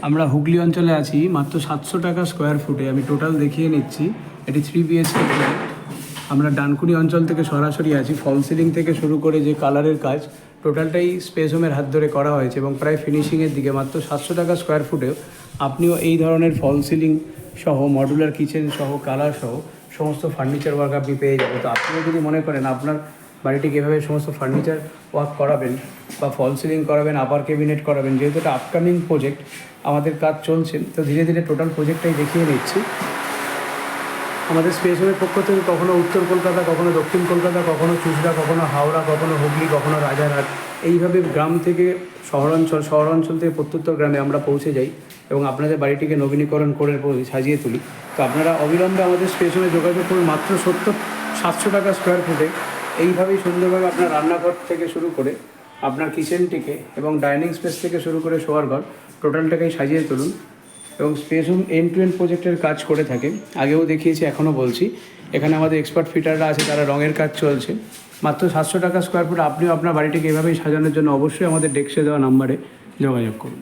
আমরা হুগলি অঞ্চলে আছি, মাত্র 700 টাকা স্কোয়ার ফুটে। আমি টোটাল দেখিয়ে নিচ্ছি। এটি 3 বিএইচকে ফ্ল্যাট। আমরা ডানকুনি অঞ্চল থেকে সরাসরি আছি। ফল সিলিং থেকে শুরু করে যে কালারের কাজ টোটালটাই স্পেস হোমের হাত ধরে করা হয়েছে এবং প্রায় ফিনিশিংয়ের দিকে। মাত্র 700 টাকা স্কোয়ার ফুটেও আপনিও এই ধরনের ফল সিলিং সহ মডুলার কিচেন সহ কালার সহ সমস্ত ফার্নিচার ওয়ার্ক আপনি পেয়ে যাবেন। তো আপনিও যদি মনে করেন আপনার বাড়িটিকে এভাবে সমস্ত ফার্নিচার ওয়ার্ক করাবেন বা ফল সিলিং করাবেন, আপার ক্যাবিনেট করাবেন, যেহেতু এটা আপকামিং প্রজেক্ট, আমাদের কাজ চলছে, তো ধীরে ধীরে টোটাল প্রজেক্টটাই দেখিয়ে নিচ্ছি। আমাদের স্পেস হোমের পক্ষ থেকে কখনো উত্তর কলকাতা, কখনো দক্ষিণ কলকাতা, কখনো চুঁচড়া, কখনো হাওড়া, কখনো হুগলি, কখনো রাজারহাট, এইভাবে গ্রাম থেকে শহরাঞ্চল থেকে প্রত্যুত্তর গ্রামে আমরা পৌঁছে যাই এবং আপনাদের বাড়িটিকে নবীনীকরণ করে সাজিয়ে তুলি। তো আপনারা অবিলম্বে আমাদের স্পেস হোমে যোগাযোগ করুন। মাত্র 700 টাকা স্কোয়ার ফুটে এইভাবেই সুন্দরভাবে আপনার রান্নাঘর থেকে শুরু করে আপনার কিচেনটিকে এবং ডাইনিং স্পেস থেকে শুরু করে শোয়ার ঘর টোটালটাকেই সাজিয়ে তুলুন। এবং space home end to end প্রজেক্টের কাজ করে থাকে, আগেও দেখিয়েছি, এখনও বলছি। এখানে আমাদের এক্সপার্ট ফিটাররা আছে, তারা রঙের কাজ চলছে। মাত্র 700 টাকা স্কোয়ার ফুট। আপনিও আপনার বাড়িটিকে এভাবেই সাজানোর জন্য অবশ্যই আমাদের ডেস্কে দেওয়া নাম্বারে যোগাযোগ করুন।